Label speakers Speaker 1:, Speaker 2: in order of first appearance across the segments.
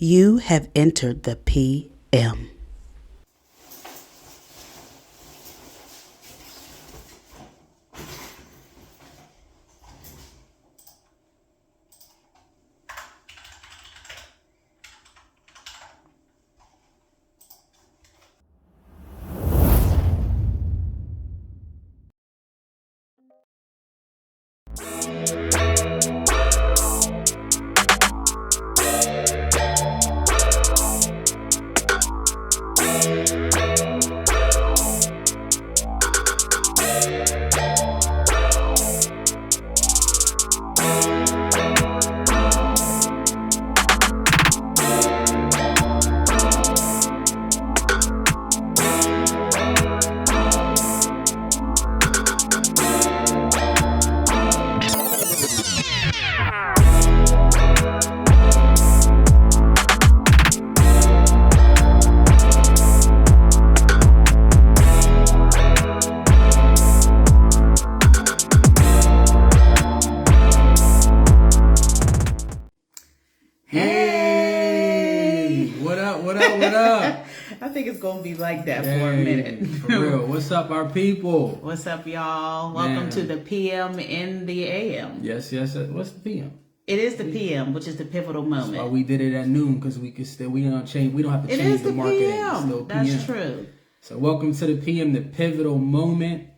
Speaker 1: You have entered the PM.
Speaker 2: What up?
Speaker 1: I think it's going to be like that for a minute.
Speaker 2: For real. What's up, our people?
Speaker 1: What's up, y'all? Welcome to the PM in the AM.
Speaker 2: Yes. What's the PM?
Speaker 1: It is the PM, which is the pivotal moment.
Speaker 2: That's why we did it at noon, because we don't change. We don't have to change the marketing. It's still PM.
Speaker 1: That's true.
Speaker 2: So welcome to the PM, the pivotal moment.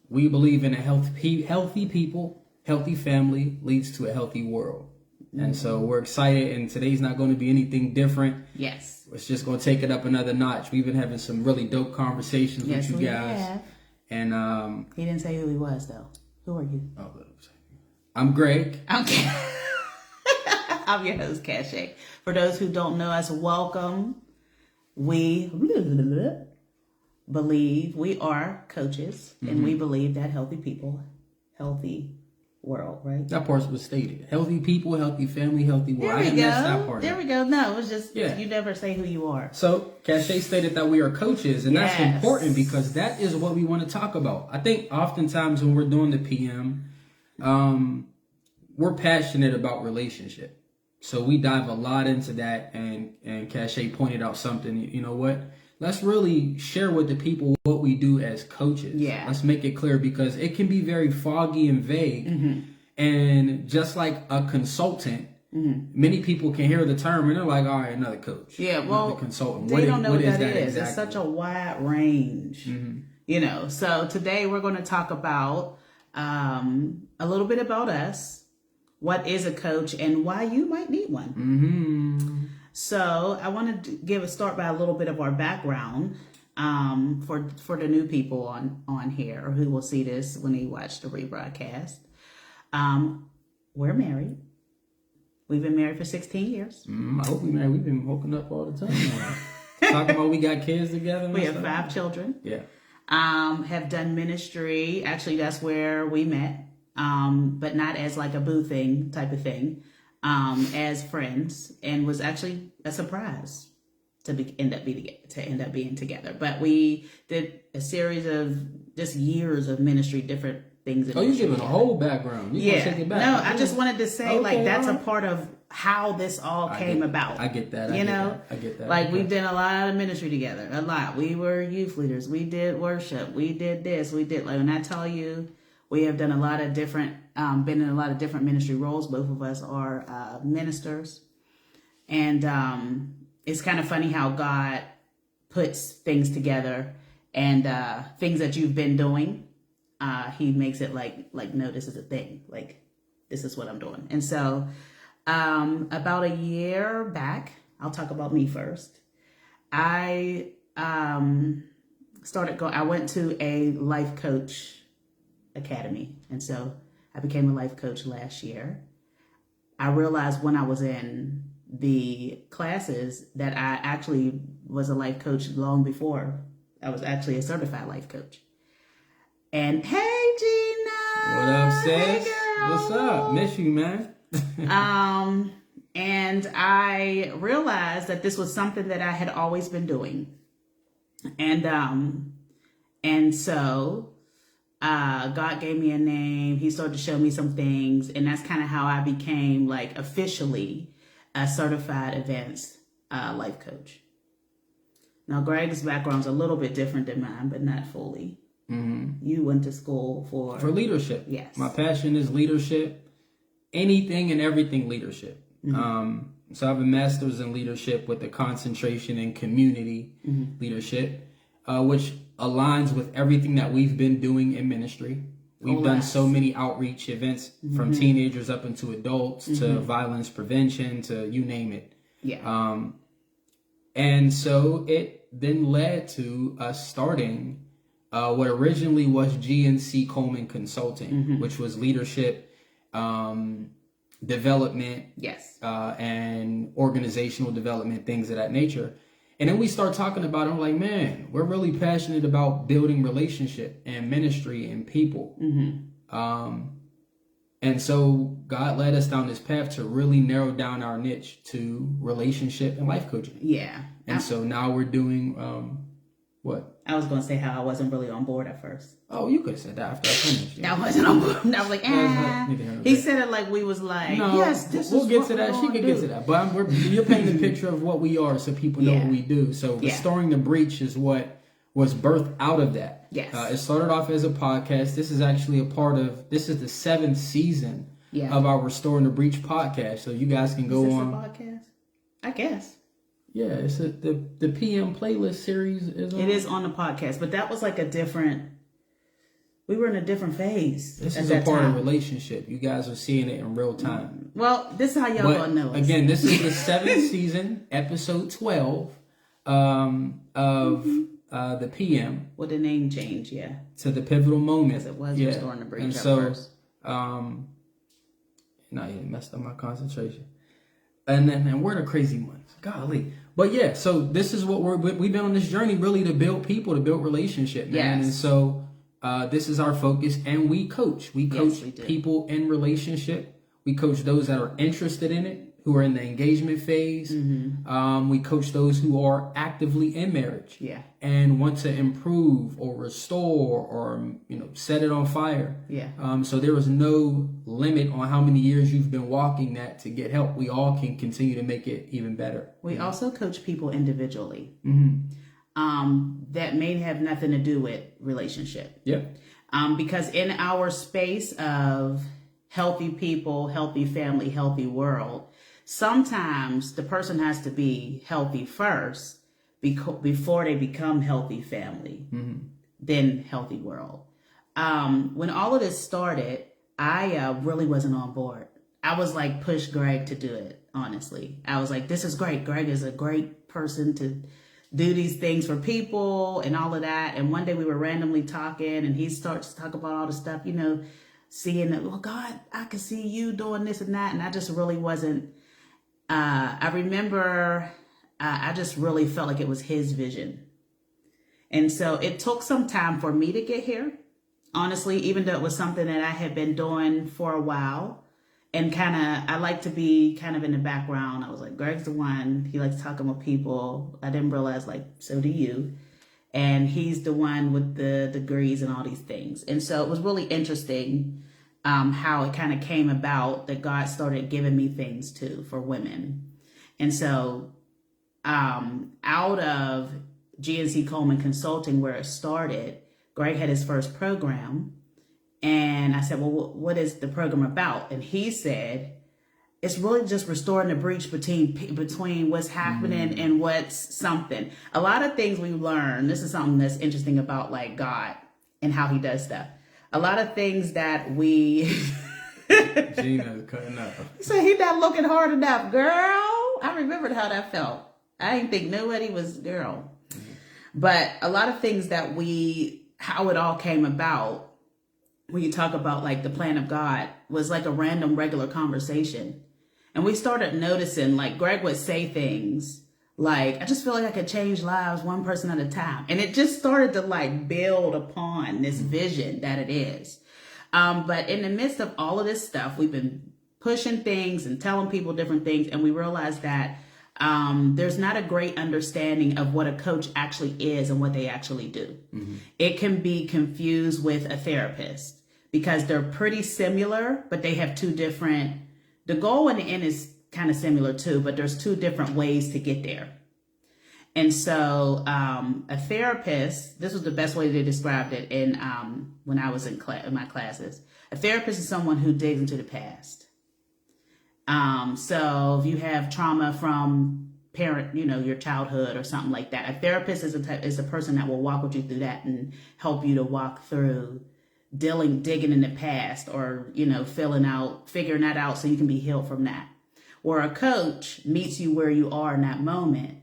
Speaker 2: We believe in a healthy people, healthy family leads to a healthy world. And so we're excited, and today's not going to be anything different.
Speaker 1: Yes.
Speaker 2: It's just going to take it up another notch. We've been having some really dope conversations with you guys.
Speaker 1: Have.
Speaker 2: And
Speaker 1: he didn't say who he was, though. Who are you?
Speaker 2: Oh, I'm Greg.
Speaker 1: Okay. I'm your host, CashApp. For those who don't know us, welcome. We believe we are coaches, and we believe that healthy people, healthy world, right?
Speaker 2: That part was stated. Healthy people, healthy family, healthy world.
Speaker 1: There we go. There we go. No, it was just, you never say who you are.
Speaker 2: So, CashApp stated that we are coaches, and that's important because that is what we want to talk about. I think oftentimes when we're doing the PM, we're passionate about relationship. So we dive a lot into that, and CashApp pointed out something, you know what? Let's really share with the people what we do as coaches.
Speaker 1: Yeah.
Speaker 2: Let's make it clear, because it can be very foggy and vague. Mm-hmm. And just like a consultant, many people can hear the term and they're like, all right, another coach.
Speaker 1: Yeah, well,
Speaker 2: another consultant.
Speaker 1: They don't know what that is.
Speaker 2: Exactly?
Speaker 1: It's such a wide range. You know, so today we're going to talk about a little bit about us, what is a coach, and why you might need one.
Speaker 2: Mm-hmm.
Speaker 1: So I want to start by a little bit of our background for the new people on here, or who will see this when they watch the rebroadcast. We're married. We've been married for 16 years.
Speaker 2: I hope we're married. We've been hooking up all the time. Talking about we got kids together.
Speaker 1: We have 5 children.
Speaker 2: Yeah.
Speaker 1: Have done ministry. Actually, that's where we met. But not as like a boo thing type of thing. As friends, and was actually a surprise to end up being together. But we did a series of just years of ministry, different things.
Speaker 2: Oh, you're giving a whole background. You take it back.
Speaker 1: No, I just wanted to say that's a part of how this all came about.
Speaker 2: I get that.
Speaker 1: I get that. Like, we did a lot of ministry together. A lot. We were youth leaders. We did worship. We did this. We did, like, when I tell you, we have done a lot of different, been in a lot of different ministry roles. Both of us are ministers. And it's kind of funny how God puts things together, and things that you've been doing, he makes it like, no, this is a thing. Like, this is what I'm doing. And so about a year back, I'll talk about me first. I went to a life coach academy, and so I became a life coach last year. I realized when I was in the classes that I actually was a life coach long before I was actually a certified life coach. And hey, Gina,
Speaker 2: what up, sis?
Speaker 1: Hey, girl.
Speaker 2: What's up? Miss you, man.
Speaker 1: And I realized that this was something that I had always been doing, and so God gave me a name. He started to show me some things. And that's kind of how I became, like, officially a certified advanced life coach. Now, Greg's background is a little bit different than mine, but not fully. Mm-hmm. You went to school for
Speaker 2: leadership.
Speaker 1: Yes.
Speaker 2: My passion is leadership. Anything and everything leadership. Mm-hmm. So I have a master's in leadership with a concentration in community leadership, which aligns with everything that we've been doing in ministry. We've done so many outreach events from teenagers up into adults to violence prevention to you name it.
Speaker 1: Yeah.
Speaker 2: And so it then led to us starting what originally was GNC Coleman Consulting, which was leadership, development,
Speaker 1: yes,
Speaker 2: and organizational development, things of that nature. And then we start talking about it. I'm like, man, we're really passionate about building relationship and ministry and people. And so God led us down this path to really narrow down our niche to relationship and life coaching.
Speaker 1: Yeah.
Speaker 2: And so now we're doing what?
Speaker 1: I was going to say how I wasn't really on board at first.
Speaker 2: Oh, you could have said that after I finished.
Speaker 1: I wasn't on board. I was like, He said it like we was like,
Speaker 2: no, yes, we'll get to that. She could get to that. But you're painting a picture of what we are so people know what we do. So Restoring the Breach is what was birthed out of that.
Speaker 1: Yes.
Speaker 2: It started off as a podcast. This is actually this is the 7th season of our Restoring the Breach podcast. So you guys can go on.
Speaker 1: Is this a podcast? I guess.
Speaker 2: Yeah, it's the PM playlist series is on.
Speaker 1: It is on the podcast, but that was like we were in a different phase.
Speaker 2: This is a part of relationship. You guys are seeing it in real time.
Speaker 1: Well, this is how y'all gonna know us.
Speaker 2: Again, this is the 7th season, episode 12 of the PM.
Speaker 1: With the name change,
Speaker 2: to the pivotal moment.
Speaker 1: Because it was Restoring the Breach
Speaker 2: and
Speaker 1: at
Speaker 2: so,
Speaker 1: first.
Speaker 2: You messed up my concentration. And we're the crazy ones. Golly. But yeah, so this is what we've been on this journey really to build people, to build relationship, man.
Speaker 1: Yes.
Speaker 2: And so this is our focus, and we coach. We coach people in relationship. We coach those that are interested in it, who are in the engagement phase. We coach those who are actively in marriage and want to improve or restore or set it on fire. So there is no limit on how many years you've been walking that to get help. We all can continue to make it even better.
Speaker 1: We also coach people individually. That may have nothing to do with relationship. Because in our space of healthy people, healthy family, healthy world, sometimes the person has to be healthy first before they become healthy family, then healthy world. When all of this started, I really wasn't on board. I was like, push Greg to do it, honestly. I was like, this is great. Greg is a great person to do these things for people and all of that. And one day we were randomly talking and he starts to talk about all the stuff, seeing that, well, God, I can see you doing this and that. And I just really wasn't, I remember I just really felt like it was his vision. And so it took some time for me to get here, honestly, even though it was something that I had been doing for a while. And I like to be kind of in the background. I was like, Greg's the one. He likes talking with people. I didn't realize, so do you. And he's the one with the degrees and all these things. And so it was really interesting how it kind of came about that God started giving me things too for women. And so out of GNC Coleman Consulting, where it started, Greg had his first program. And I said, well, what is the program about? And he said, it's really just restoring the breach between what's happening and what's something. A lot of things we learn, this is something that's interesting about God and how he does stuff. A lot of things that we...
Speaker 2: Gina's cutting up.
Speaker 1: So he not looking hard enough, girl. I remembered how that felt. I didn't think nobody was girl. But a lot of things that how it all came about, when you talk about the plan of God, was like a random regular conversation. And we started noticing, Greg would say things I just feel like I could change lives one person at a time. And it just started to build upon this vision that it is. But in the midst of all of this stuff, we've been pushing things and telling people different things. And we realized that there's not a great understanding of what a coach actually is and what they actually do. It can be confused with a therapist because they're pretty similar, but they have two different. The goal in the end is kind of similar too, but there's two different ways to get there. And so a therapist, this was the best way they described it in when I was in my classes. A therapist is someone who digs into the past. So if you have trauma from your childhood or something like that, a therapist is a person that will walk with you through that and help you to walk through digging in the past, or figuring that out so you can be healed from that. Where a coach meets you where you are in that moment.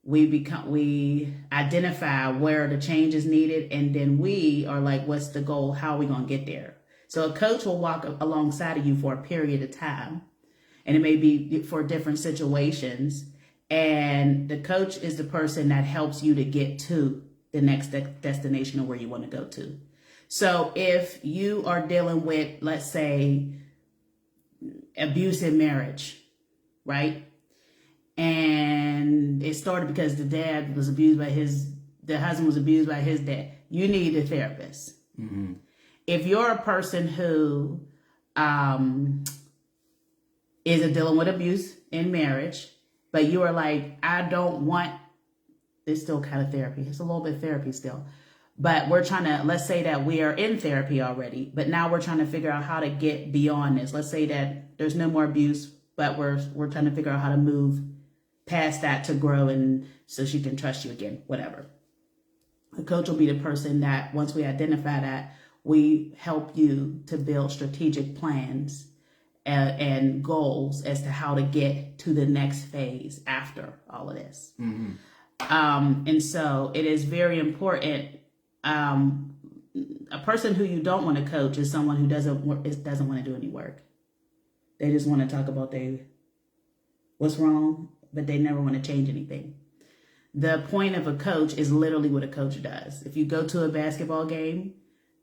Speaker 1: We identify where the change is needed, and then we are like, what's the goal? How are we going to get there? So a coach will walk alongside of you for a period of time, and it may be for different situations. And the coach is the person that helps you to get to the next destination of where you want to go to. So if you are dealing with, let's say, abuse in marriage, right? And it started because the husband was abused by his dad. You need a therapist. Mm-hmm. If you're a person who is dealing with abuse in marriage, but you are like, I don't want, it's still kind of therapy. It's a little bit therapy still. But we're trying to, let's say that we are in therapy already, but now we're trying to figure out how to get beyond this. Let's say that there's no more abuse, but we're trying to figure out how to move past that to grow, and so she can trust you again, whatever. A coach will be the person that, once we identify that, we help you to build strategic plans and goals as to how to get to the next phase after all of this. Mm-hmm. And so it is very important. A person who you don't want to coach is someone who doesn't want to do any work. They just want to talk about what's wrong, but they never want to change anything. The point of a coach is literally what a coach does. If you go to a basketball game,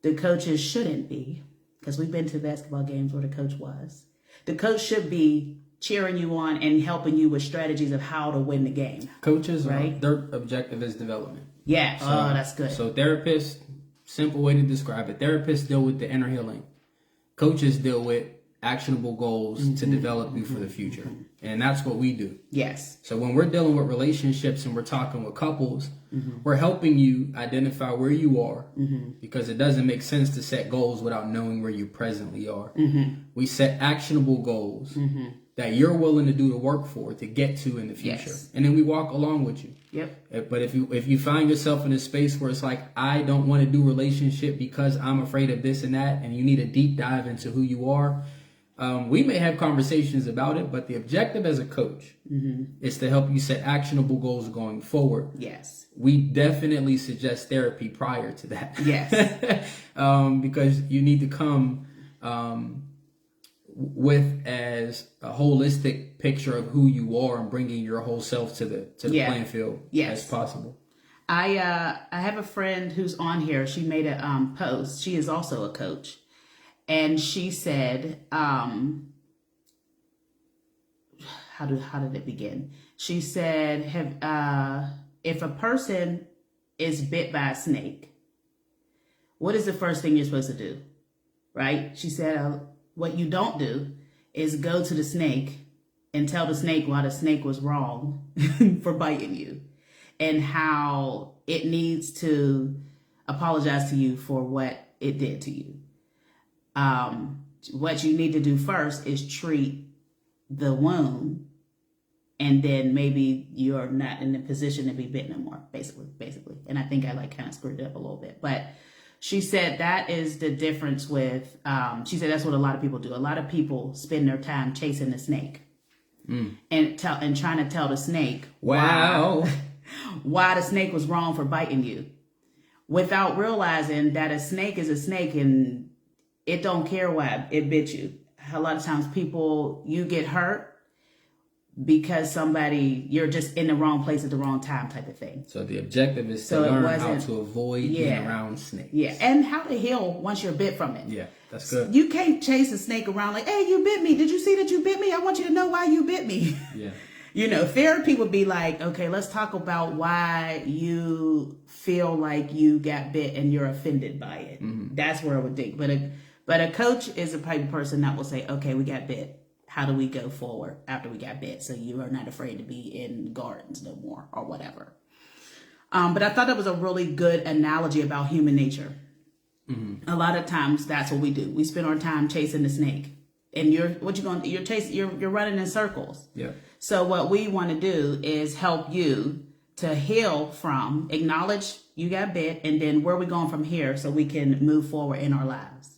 Speaker 1: the coaches shouldn't be, because we've been to basketball games where the coach was. The coach should be cheering you on and helping you with strategies of how to win the game.
Speaker 2: Coaches, right? Their objective is development.
Speaker 1: Yeah. So, that's good.
Speaker 2: So therapists, simple way to describe it. Therapists deal with the inner healing. Coaches deal with actionable goals to develop you for the future. And that's what we do.
Speaker 1: Yes.
Speaker 2: So when we're dealing with relationships and we're talking with couples, we're helping you identify where you are, because it doesn't make sense to set goals without knowing where you presently are. We set actionable goals that you're willing to do the work for to get to in the future. Yes. And then we walk along with you.
Speaker 1: Yep.
Speaker 2: But if you find yourself in a space where it's like, I don't want to do relationship because I'm afraid of this and that, and you need a deep dive into who you are, we may have conversations about it, but the objective as a coach is to help you set actionable goals going forward.
Speaker 1: Yes.
Speaker 2: We definitely suggest therapy prior to that.
Speaker 1: Yes.
Speaker 2: Because you need to come with as a holistic picture of who you are and bringing your whole self to the playing field as possible.
Speaker 1: I have a friend who's on here. She made a post. She is also a coach. And she said, how did it begin? She said, if a person is bit by a snake, what is the first thing you're supposed to do? Right? She said, what you don't do is go to the snake and tell the snake why the snake was wrong for biting you, and how it needs to apologize to you for what it did to you. What you need to do first is treat the wound, and then maybe you're not in the position to be bitten no more, basically. And I think I kind of screwed it up a little bit, but she said that is the difference with, she said that's what a lot of people do. A lot of people spend their time chasing the snake and trying to tell the snake why the snake was wrong for biting you, without realizing that a snake is a snake and it don't care why it bit you. A lot of times you get hurt because you're just in the wrong place at the wrong time type of thing.
Speaker 2: So the objective is to learn how to avoid being around snakes.
Speaker 1: Yeah, and how to heal once you're bit from it.
Speaker 2: Yeah, that's good.
Speaker 1: You can't chase a snake around like, hey, you bit me. Did you see that you bit me? I want you to know why you bit me. Yeah. Therapy would be like, okay, let's talk about why you feel like you got bit and you're offended by it. That's where I would think. But a coach is a type of person that will say, okay, we got bit. how do we go forward after we got bit, so you are not afraid to be in gardens no more or whatever. But I thought that was a really good analogy about human nature. Mm-hmm. A lot of times that's what we do. We spend our time chasing the snake, and you're running in circles.
Speaker 2: Yeah.
Speaker 1: So what we want to do is help you to heal from, acknowledge you got bit, and then where are we going from here so we can move forward in our lives.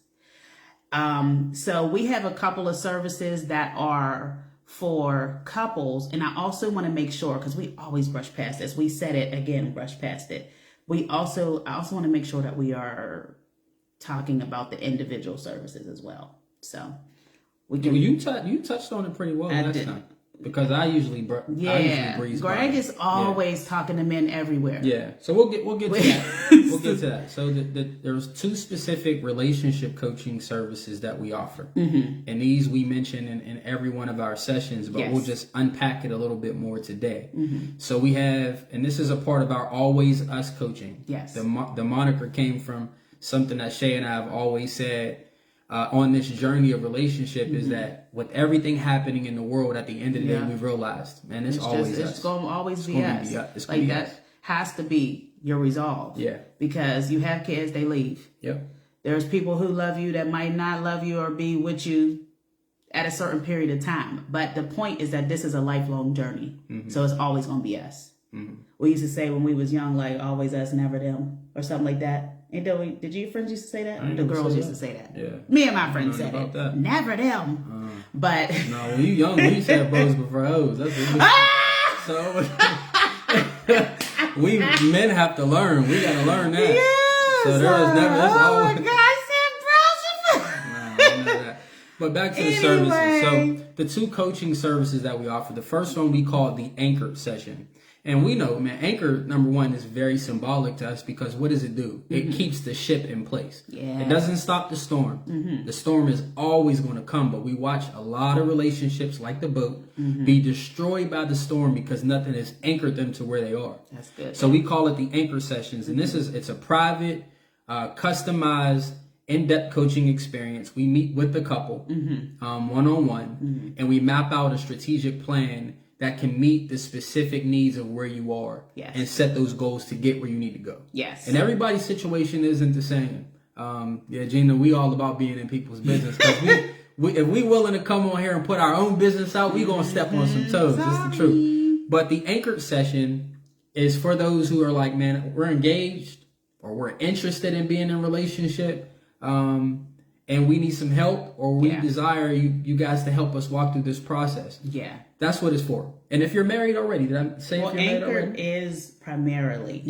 Speaker 1: So we have a couple of services that are for couples, and I also want to make sure, because we always brush past this. We said it again, brush past it. I also want to make sure that we are talking about the individual services as well. So we can.
Speaker 2: You touched on it pretty well last time. Because I usually breeze
Speaker 1: Greg
Speaker 2: by.
Speaker 1: is always talking to men everywhere.
Speaker 2: Yeah, so we'll get to that. We'll get to that. So there's 2 specific relationship coaching services that we offer, and these we mention in every one of our sessions, but we'll just unpack it a little bit more today. So we have, and this is a part of our Always Us coaching.
Speaker 1: Yes,
Speaker 2: the moniker came from something that Shay and I have always said. On this journey of relationship is that with everything happening in the world, at the end of the day, we've realized, man, it's always us.
Speaker 1: It's going to always be us.
Speaker 2: It's going to be us.
Speaker 1: That has to be your resolve.
Speaker 2: Yeah.
Speaker 1: Because you have kids, they leave.
Speaker 2: Yep.
Speaker 1: There's people who love you that might not love you or be with you at a certain period of time. But the point is that this is a lifelong journey. So it's always going to be us. We used to say when we was young, like, always us, never them, or something like that. Did your friends used to say that? The girls used to say that.
Speaker 2: Yeah.
Speaker 1: Me and my friends said it.
Speaker 2: That.
Speaker 1: Never them. But
Speaker 2: no, when you young, we used to have bros before hoes. That's what we we men have to learn. We gotta learn that.
Speaker 1: Yes.
Speaker 2: So there was never. That's
Speaker 1: my God, I said bros.
Speaker 2: But back to the services. So the 2 coaching services that we offer. The first one we call the Anchor session. And we know, man, Anchor, number 1, is very symbolic to us because what does it do? It keeps the ship in place.
Speaker 1: Yeah.
Speaker 2: It doesn't stop the storm. The storm is always going to come, but we watch a lot of relationships like the boat be destroyed by the storm because nothing has anchored them to where they are.
Speaker 1: That's good.
Speaker 2: So we call it the Anchor sessions. And it's a private, customized, in-depth coaching experience. We meet with the couple one-on-one, and we map out a strategic plan that can meet the specific needs of where you are and set those goals to get where you need to go.
Speaker 1: Yes.
Speaker 2: And everybody's situation isn't the same. Gina, we all about being in people's business. Because if we willing to come on here and put our own business out, we going to step on some toes. That's the truth. But the Anchored session is for those who are like, man, we're engaged or we're interested in being in a relationship. And we need some help, or we desire you guys to help us walk through this process. Yeah. That's what it's for. And if you're married already, did I say if you're married already?
Speaker 1: Anchored is primarily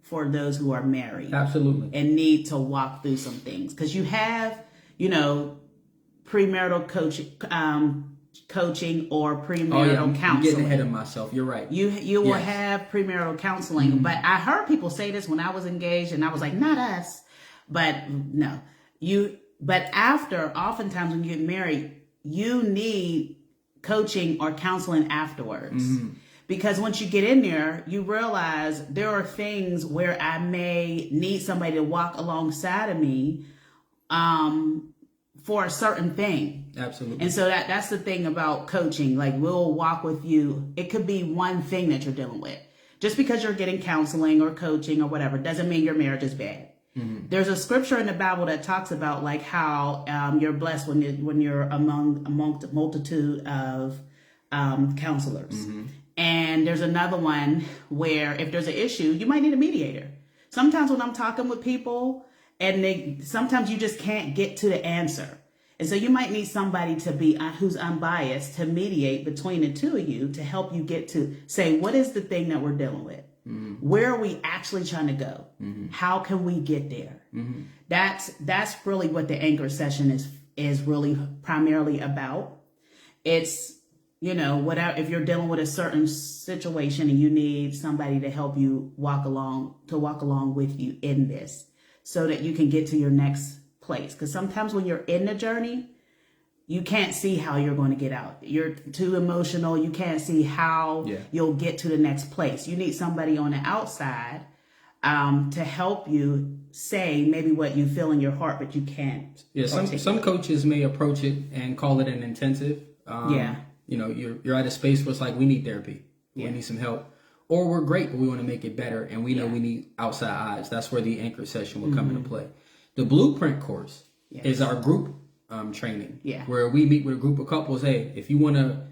Speaker 1: for those who are married.
Speaker 2: Absolutely.
Speaker 1: And need to walk through some things. Because you have, premarital coaching or premarital counseling.
Speaker 2: I'm getting ahead of myself. You're right.
Speaker 1: You will have premarital counseling. But I heard people say this when I was engaged, and I was like, not us. But no. But after, oftentimes when you get married, you need coaching or counseling afterwards. Because once you get in there, you realize there are things where I may need somebody to walk alongside of me for a certain thing.
Speaker 2: Absolutely.
Speaker 1: And so that's the thing about coaching. Like, we'll walk with you. It could be one thing that you're dealing with. Just because you're getting counseling or coaching or whatever doesn't mean your marriage is bad. There's a scripture in the Bible that talks about like how you're blessed when you're among a multitude of counselors. And there's another one where if there's an issue, you might need a mediator. Sometimes when I'm talking with people and sometimes you just can't get to the answer. And so you might need somebody to be who's unbiased to mediate between the two of you to help you get to say, what is the thing that we're dealing with? Where are we actually trying to go? How can we get there? That's really what the Anchor session is really primarily about. It's, whatever, if you're dealing with a certain situation and you need somebody to help you walk along with you in this so that you can get to your next place. Because sometimes when you're in the journey, you can't see how you're going to get out. You're too emotional. You can't see how you'll get to the next place. You need somebody on the outside to help you say maybe what you feel in your heart, but you can't.
Speaker 2: Yeah, some coaches may approach it and call it an intensive. You know, you're at a space where it's like, we need therapy. We need some help. Or we're great, but we want to make it better. And we know we need outside eyes. That's where the anchor session will come into play. The Blueprint course is our group training. Where we meet with a group of couples. Hey, if you want to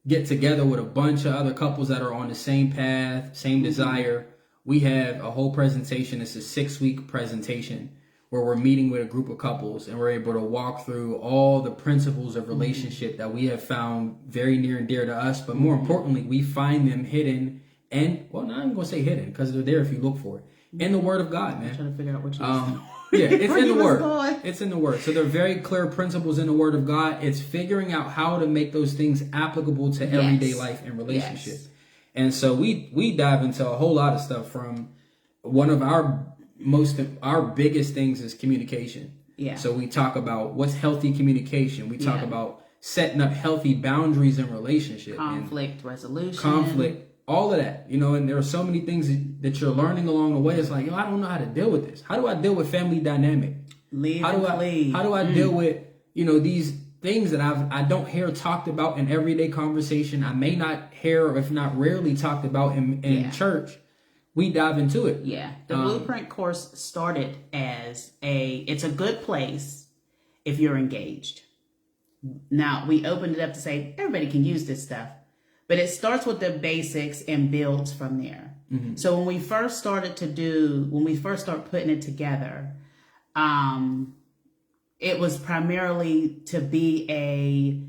Speaker 2: get together with a bunch of other couples that are on the same path, same desire, we have a whole presentation. It's a 6-week presentation where we're meeting with a group of couples and we're able to walk through all the principles of relationship that we have found very near and dear to us. But more importantly, we find them hidden and, well, not even going to say hidden because they're there if you look for it. In the Word of God, man.
Speaker 1: I'm trying to figure out what you're
Speaker 2: yeah, it's in the Word. It's in the Word. So there are very clear principles in the Word of God. It's figuring out how to make those things applicable to everyday life and relationship. And so we dive into a whole lot of stuff. From one of our biggest things is communication. So we talk about what's healthy communication. We talk about setting up healthy boundaries in relationship.
Speaker 1: Conflict resolution.
Speaker 2: All of that, you know, and there are so many things that you're learning along the way. It's like, I don't know how to deal with this. How do I deal with family dynamic? How do I deal with, you know, these things that I don't hear talked about in everyday conversation. I may not hear, or if not rarely talked about in church. We dive into it.
Speaker 1: The Blueprint course started as it's a good place if you're engaged. Now, we opened it up to say everybody can use this stuff. But it starts with the basics and builds from there. So when we first started putting it together, it was primarily to be a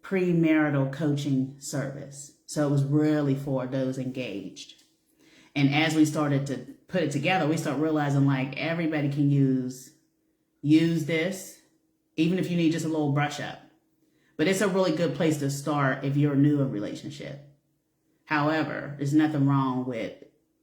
Speaker 1: premarital coaching service. So it was really for those engaged. And as we started to put it together, we start realizing like everybody can use this, even if you need just a little brush up. But it's a really good place to start if you're new in a relationship. However, there's nothing wrong with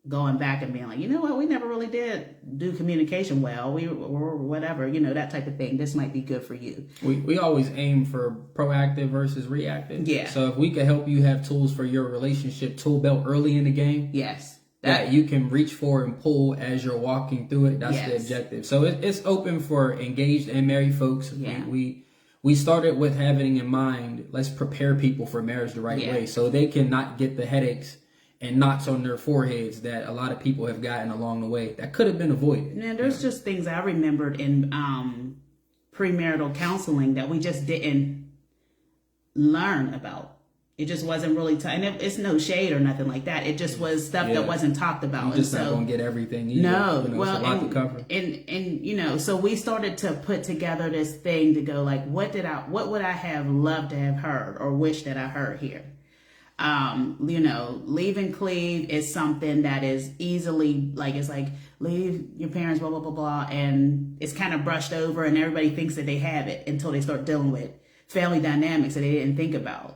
Speaker 1: going back and being like, you know what, we never really did do communication well. We or whatever, you know, that type of thing. This might be good for you.
Speaker 2: We always aim for proactive versus reactive. So if we could help you have tools for your relationship tool belt early in the game. That you can reach for and pull as you're walking through it. That's the objective. So it's open for engaged and married folks. We started with having in mind, let's prepare people for marriage the right way so they can not get the headaches and knots on their foreheads that a lot of people have gotten along the way that could have been avoided.
Speaker 1: And there's just things I remembered in premarital counseling that we just didn't learn about. It just wasn't really, and it's no shade or nothing like that. It just was stuff that wasn't talked about.
Speaker 2: You're just not going to get everything either.
Speaker 1: No,
Speaker 2: you know,
Speaker 1: well,
Speaker 2: it's a lot to cover.
Speaker 1: And you know, so we started to put together this thing to go like, what would I have loved to have heard or wish that I heard here? You know, leave and cleave is something that is easily like, it's like leave your parents, blah, blah, blah, blah. And it's kind of brushed over and everybody thinks that they have it until they start dealing with family dynamics that they didn't think about.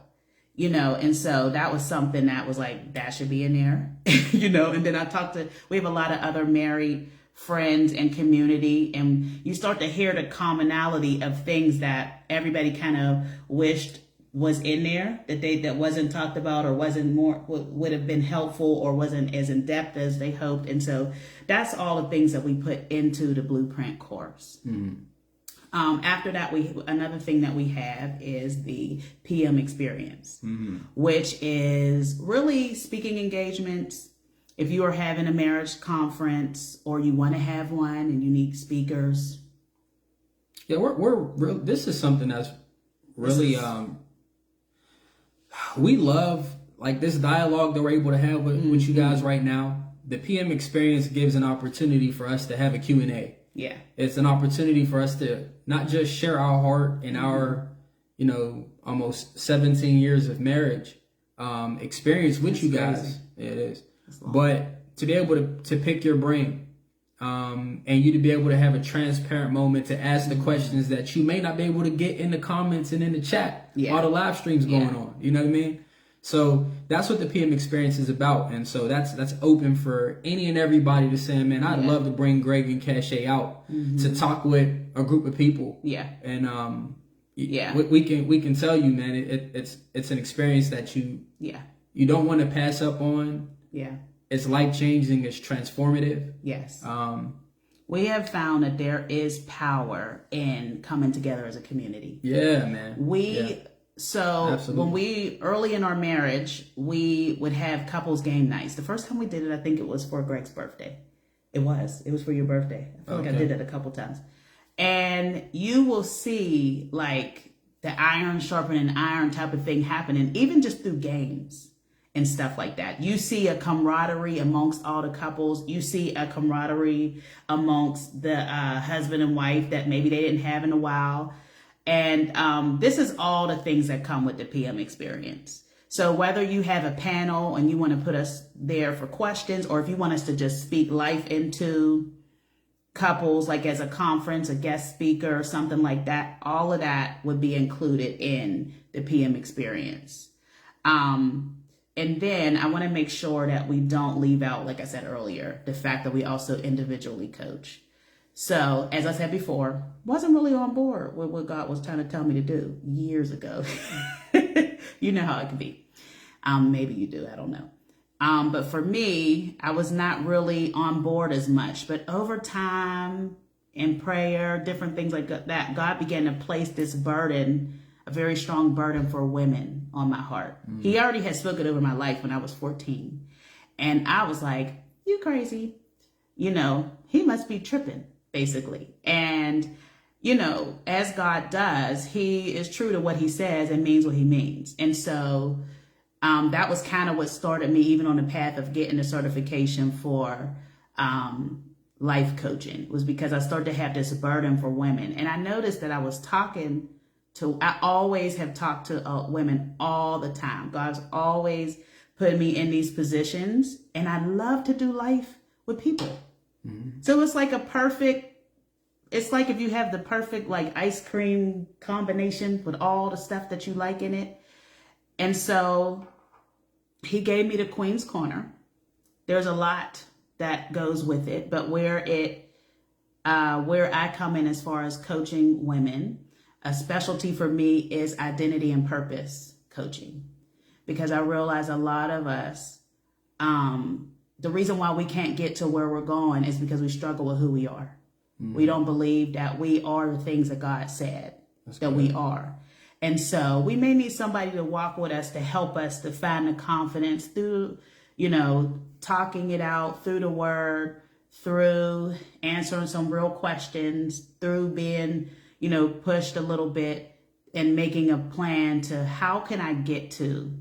Speaker 1: You know, and so that was something that was like, that should be in there, you know, and then we have a lot of other married friends and community, and you start to hear the commonality of things that everybody kind of wished was in there that wasn't talked about or wasn't would have been helpful or wasn't as in depth as they hoped. And so that's all the things that we put into the Blueprint course. After that, another thing that we have is the PM experience, which is really speaking engagements. If you are having a marriage conference or you want to have one and you need speakers.
Speaker 2: Yeah, this is something that's really, we love like this dialogue that we're able to have with you guys right now. The PM experience gives an opportunity for us to have a Q&A. It's an opportunity for us to not just share our heart and our, you know, almost 17 years of marriage experience with you guys. Crazy. It is. But to be able to pick your brain and you to be able to have a transparent moment to ask the questions that you may not be able to get in the comments and in the chat while the live stream's going on. You know what I mean? So that's what the PM experience is about. And so that's open for any and everybody to say, man, I'd love to bring Greg and Cache out to talk with a group of people. And we can tell you, man, it's an experience that you don't want to pass up on. It's life-changing, it's transformative. We
Speaker 1: have found that there is power in coming together as a community.
Speaker 2: Man.
Speaker 1: So
Speaker 2: Absolutely.
Speaker 1: when we, early in our marriage, we would have couples game nights. The first time we did it, I think it was for Greg's birthday. It was for your birthday. I feel like I did it a couple times. And you will see like the iron sharpening iron type of thing happening, even just through games and stuff like that. You see a camaraderie amongst all the couples. You see a camaraderie amongst the husband and wife that maybe they didn't have in a while. And this is all the things that come with the PM experience. So whether you have a panel and you want to put us there for questions, or if you want us to just speak life into couples, like as a conference, a guest speaker or something like that, all of that would be included in the PM experience. And then I want to make sure that we don't leave out, like I said earlier, the fact that we also individually coach. So as I said before, wasn't really on board with what God was trying to tell me to do years ago. You know how it can be. Maybe you do, I don't know. But for me, I was not really on board as much. But over time, in prayer, different things like that, God began to place this burden, a very strong burden for women on my heart. Mm-hmm. He already had spoken over my life when I was 14. And I was like, you crazy. You know, he must be tripping, basically. And, you know, as God does, he is true to what he says and means what he means. And so that was kind of what started me even on the path of getting a certification for life coaching, was because I started to have this burden for women. And I noticed that I always have talked to women all the time. God's always put me in these positions, and I love to do life with people. Mm-hmm. So it's like it's like if you have the perfect like ice cream combination with all the stuff that you like in it. And so he gave me the Queen's Corner. There's a lot that goes with it, but where I come in as far as coaching women, a specialty for me is identity and purpose coaching, because I realize a lot of us, the reason why we can't get to where we're going is because we struggle with who we are. Mm-hmm. We don't believe that we are the things that God said we are. And so we may need somebody to walk with us to help us to find the confidence through, you know, talking it out, through the word, through answering some real questions, through being, you know, pushed a little bit and making a plan to how can I get to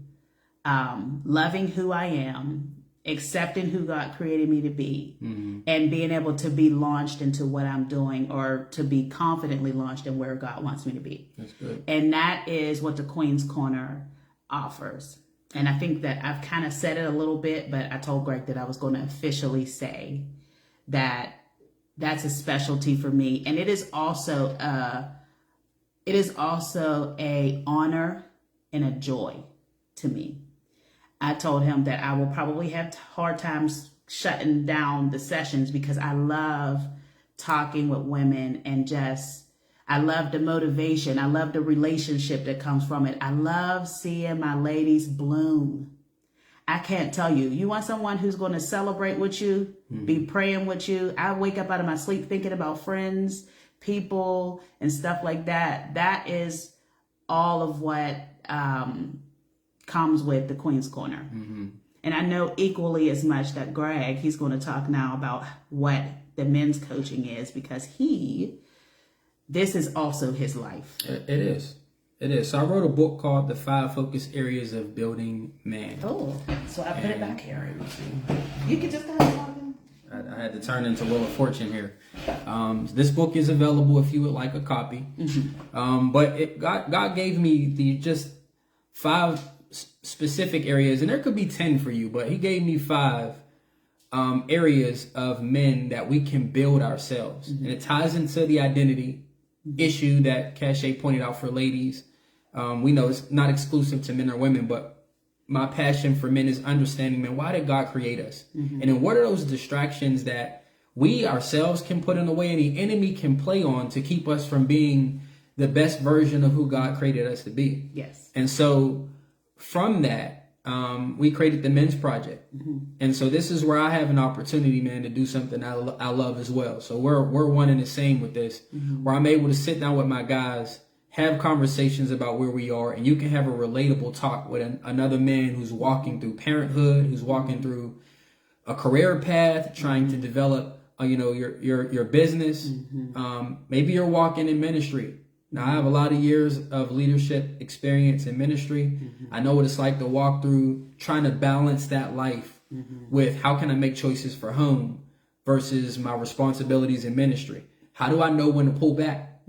Speaker 1: loving who I am, accepting who God created me to be, mm-hmm. and being able to be launched into what I'm doing, or to be confidently launched in where God wants me to be.
Speaker 2: That's good.
Speaker 1: And that is what the Queen's Corner offers. And I think that I've kind of said it a little bit, but I told Greg that I was going to officially say that that's a specialty for me. And it is also a honor and a joy to me. I told him that I will probably have hard times shutting down the sessions, because I love talking with women, and I love the motivation. I love the relationship that comes from it. I love seeing my ladies bloom. I can't tell you. You want someone who's going to celebrate with you, mm-hmm. be praying with you. I wake up out of my sleep thinking about friends, people, and stuff like that. That is all of what comes with the Queen's Corner. Mm-hmm. And I know equally as much that Greg, he's going to talk now about what the men's coaching is, because this is also his life.
Speaker 2: It is. So I wrote a book called The 5 Focus Areas of Building Man.
Speaker 1: Oh, so I put it back here. You can just go ahead and talking.
Speaker 2: I had to turn into Wheel of Fortune here. This book is available if you would like a copy. Mm-hmm. But God gave me the just 5 specific areas, and there could be 10 for you, but he gave me 5 areas of men that we can build ourselves. Mm-hmm. And it ties into the identity issue that CashApp pointed out for ladies. We know it's not exclusive to men or women, but my passion for men is understanding, man, why did God create us? Mm-hmm. And then what are those distractions that we ourselves can put in the way and the enemy can play on to keep us from being the best version of who God created us to be?
Speaker 1: Yes.
Speaker 2: And so from that, we created the Men's Project. Mm-hmm. And so this is where I have an opportunity, man, to do something I love as well. So we're one and the same with this, mm-hmm. where I'm able to sit down with my guys have conversations about where we are, and you can have a relatable talk with another man who's walking through parenthood, who's walking through a career path, trying to develop, your business. Maybe you're walking in ministry. Now, I have a lot of years of leadership experience in ministry. I know what it's like to walk through trying to balance that life with how can I make choices for home versus my responsibilities in ministry. How do I know when to pull back?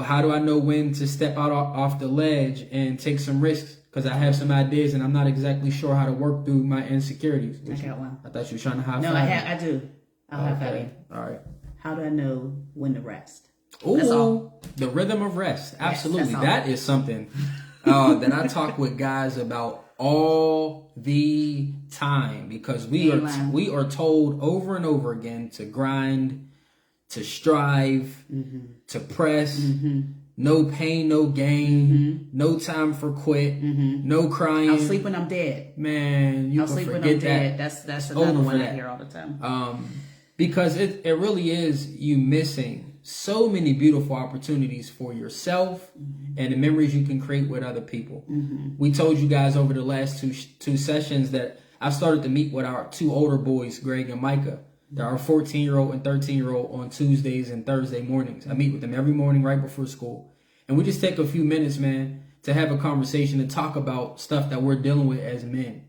Speaker 2: How do I know when to step out off the ledge and take some risks? Because I have some ideas and I'm not exactly sure how to work through my insecurities.
Speaker 1: I got one.
Speaker 2: I thought you were trying to high five.
Speaker 1: No, I do. I'll high five you.
Speaker 2: All right.
Speaker 1: How do I know when to rest?
Speaker 2: Ooh, the rhythm of rest. Absolutely.
Speaker 1: Yes,
Speaker 2: that is something that I talk with guys about all the time, because we are told over and over again to grind, to strive, to press, no pain, no gain, no time for quit, no crying.
Speaker 1: I'll sleep when I'm dead.
Speaker 2: Man, you
Speaker 1: I'll
Speaker 2: can
Speaker 1: sleep when
Speaker 2: forget
Speaker 1: I'm dead.
Speaker 2: that.
Speaker 1: That's another one I hear all the time.
Speaker 2: Because it really is you missing so many beautiful opportunities for yourself and the memories you can create with other people. We told you guys over the last two sessions that I've started to meet with our two older boys, Greg and Micah. They're our 14-year-old and 13-year-old on Tuesdays and Thursday mornings. I meet with them every morning right before school. And we just take a few minutes, man, to have a conversation and talk about stuff that we're dealing with as men.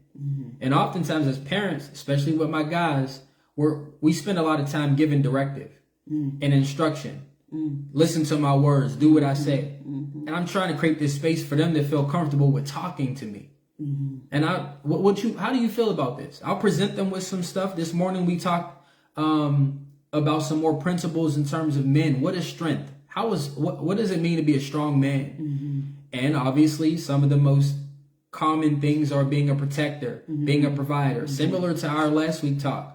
Speaker 2: And oftentimes as parents, especially with my guys, we spend a lot of time giving directive and instruction. Listen to my words, do what I say. And I'm trying to create this space for them to feel comfortable with talking to me. And how do you feel about this? I'll present them with some stuff. This morning we talked about some more principles in terms of men. What is strength? What does it mean to be a strong man? And obviously some of the most common things are being a protector, being a provider, similar to our last week talk.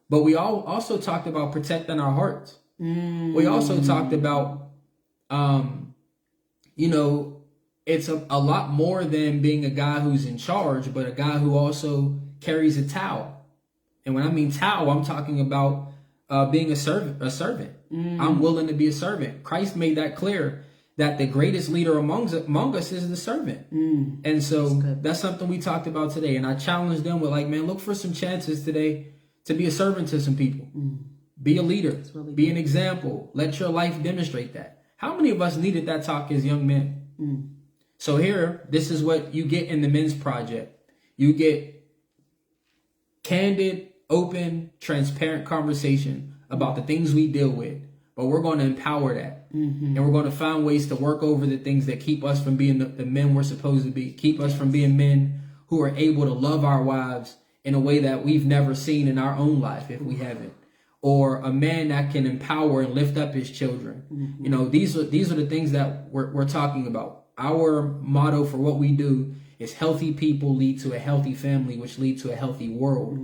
Speaker 2: But we also talked about protecting our hearts. We also talked about, it's a lot more than being a guy who's in charge, but a guy who also carries a towel. And when I mean towel, I'm talking about being a servant. I'm willing to be a servant. Christ made that clear, that the greatest leader among us is the servant. And so that's something we talked about today. And I challenged them with look for some chances today to be a servant to some people. Be a leader. Really be an example. Let your life demonstrate that. How many of us needed that talk as young men? So here, this is what you get in the men's project. You get candid, open, transparent conversation about the things we deal with. But we're going to empower that. And we're going to find ways to work over the things that keep us from being the men we're supposed to be. Keep us from being men who are able to love our wives in a way that we've never seen in our own life, if we haven't. Or a man that can empower and lift up his children. These are the things that we're talking about. Our motto for what we do is healthy people lead to a healthy family, which lead to a healthy world.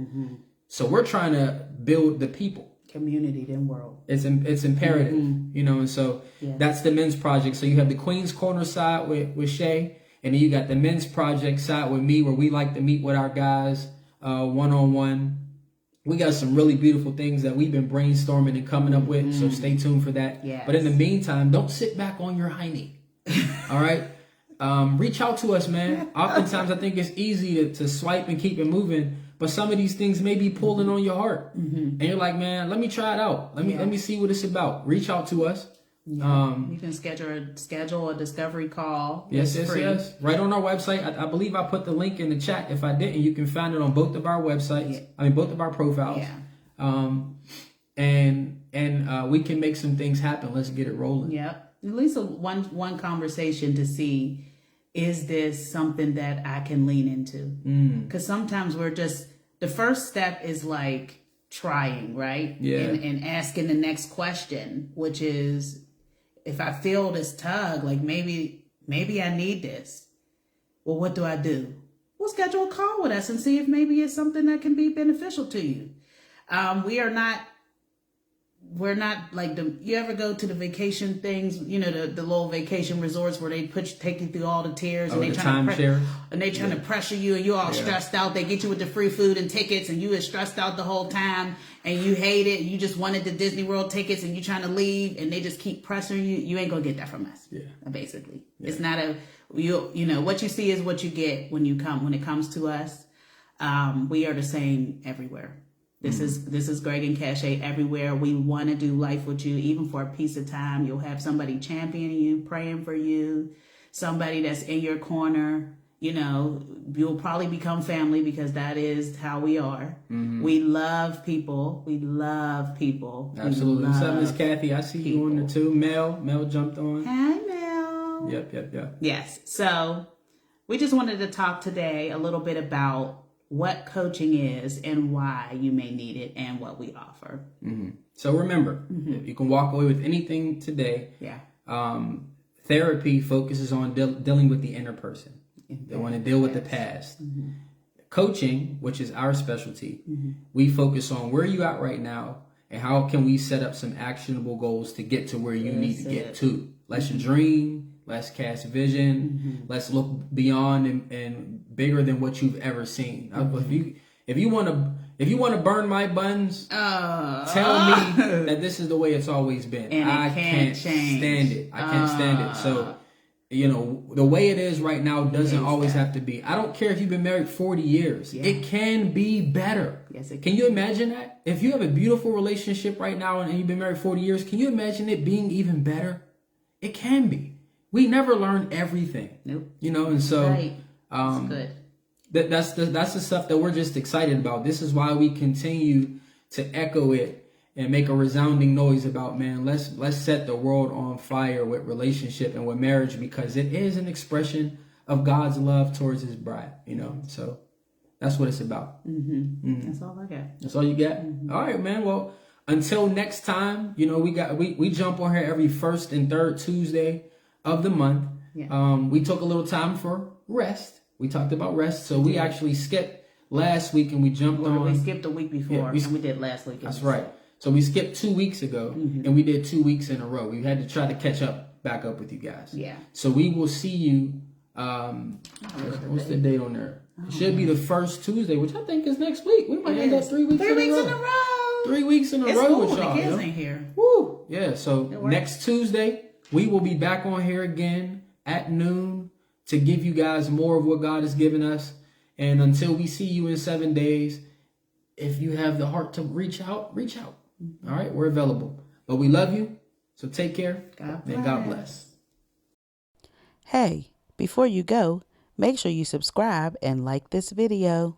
Speaker 2: So we're trying to build the people.
Speaker 1: Community, then world.
Speaker 2: It's imperative, and so that's the men's project. So you have the Queen's Corner side with Shay, and then you got the men's project side with me, where we like to meet with our guys one-on-one. We got some really beautiful things that we've been brainstorming and coming up with, so stay tuned for that. Yes. But in the meantime, don't sit back on your hiney. All right? Reach out to us, man. Oftentimes, I think it's easy to swipe and keep it moving, but some of these things may be pulling on your heart. And you're like, man, let me try it out. Let me see what it's about. Reach out to us.
Speaker 1: You can schedule a discovery call.
Speaker 2: Yes. Right on our website. I believe I put the link in the chat. If I didn't, you can find it on both of our websites. Both of our profiles. And we can make some things happen. Let's get it rolling.
Speaker 1: Yep. At least one conversation to see, is this something that I can lean into? Because sometimes the first step is like trying, right? Yeah. And asking the next question, which is, if I feel this tug, like maybe I need this. Well, what do I do? We'll schedule a call with us and see if maybe it's something that can be beneficial to you. We are not we're not like you ever go to the vacation things, you know, the little vacation resorts where they take you through all the tiers and they trying to pressure you and you're all stressed out. They get you with the free food and tickets and you is stressed out the whole time and you hate it. You just wanted the Disney World tickets and you trying to leave and they just keep pressuring you. You ain't gonna get that from us. Yeah. Basically. Yeah. It's not you know, what you see is what you get when it comes to us. We are the same everywhere. This is Greg and Cache everywhere. We want to do life with you, even for a piece of time. You'll have somebody championing you, praying for you, somebody that's in your corner. You know, you'll probably become family because that is how we are. Mm-hmm. We love people.
Speaker 2: Absolutely. What's up, Miss Kathy? I see you on there too. Mel jumped on.
Speaker 1: Hi, Mel.
Speaker 2: Yep.
Speaker 1: Yes. So we just wanted to talk today a little bit about what coaching is and why you may need it and what we offer.
Speaker 2: Mm-hmm. So remember, if you can walk away with anything today, therapy focuses on dealing with the inner person. They want to deal with the past. Mm-hmm. Coaching, which is our specialty, we focus on where you at right now and how can we set up some actionable goals to get to where you need to get to. Let's dream. Let's cast vision. Let's look beyond and bigger than what you've ever seen. If you want to burn my buns, tell me that this is the way it's always been.
Speaker 1: And I can't stand
Speaker 2: it. I can't stand it. So, you know, the way it is right now doesn't always have to be. I don't care if you've been married 40 years. Yeah. It can be better.
Speaker 1: Yes, it
Speaker 2: can you imagine that? If you have a beautiful relationship right now and you've been married 40 years, can you imagine it being even better? It can be. We never learn everything.
Speaker 1: Nope.
Speaker 2: You know, and so
Speaker 1: that's good.
Speaker 2: That's the stuff that we're just excited about. This is why we continue to echo it and make a resounding noise about, man, let's set the world on fire with relationship and with marriage, because it is an expression of God's love towards his bride, you know. So that's what it's about.
Speaker 1: That's all I got.
Speaker 2: That's all you got? All right, man. Well, until next time, you know, we jump on here every first and third Tuesday of the month. We took a little time for rest. We talked about rest, so we actually skipped last week and we jumped on.
Speaker 1: We skipped a week before, and we did last week.
Speaker 2: That's right. So we skipped 2 weeks ago, and we did 2 weeks in a row. We had to try to catch back up with you guys.
Speaker 1: Yeah.
Speaker 2: So we will see you. What's the date on there? It should be the first Tuesday, which I think is next week. We might end up 3 weeks.
Speaker 1: 3 weeks in a row.
Speaker 2: 3 weeks in a row with y'all.
Speaker 1: The kids ain't here.
Speaker 2: Woo! Yeah. So next Tuesday we will be back on here again at noon to give you guys more of what God has given us. And until we see you in 7 days, if you have the heart to reach out, reach out. All right, we're available. But we love you. So take care. And God bless.
Speaker 3: Hey, before you go, make sure you subscribe and like this video.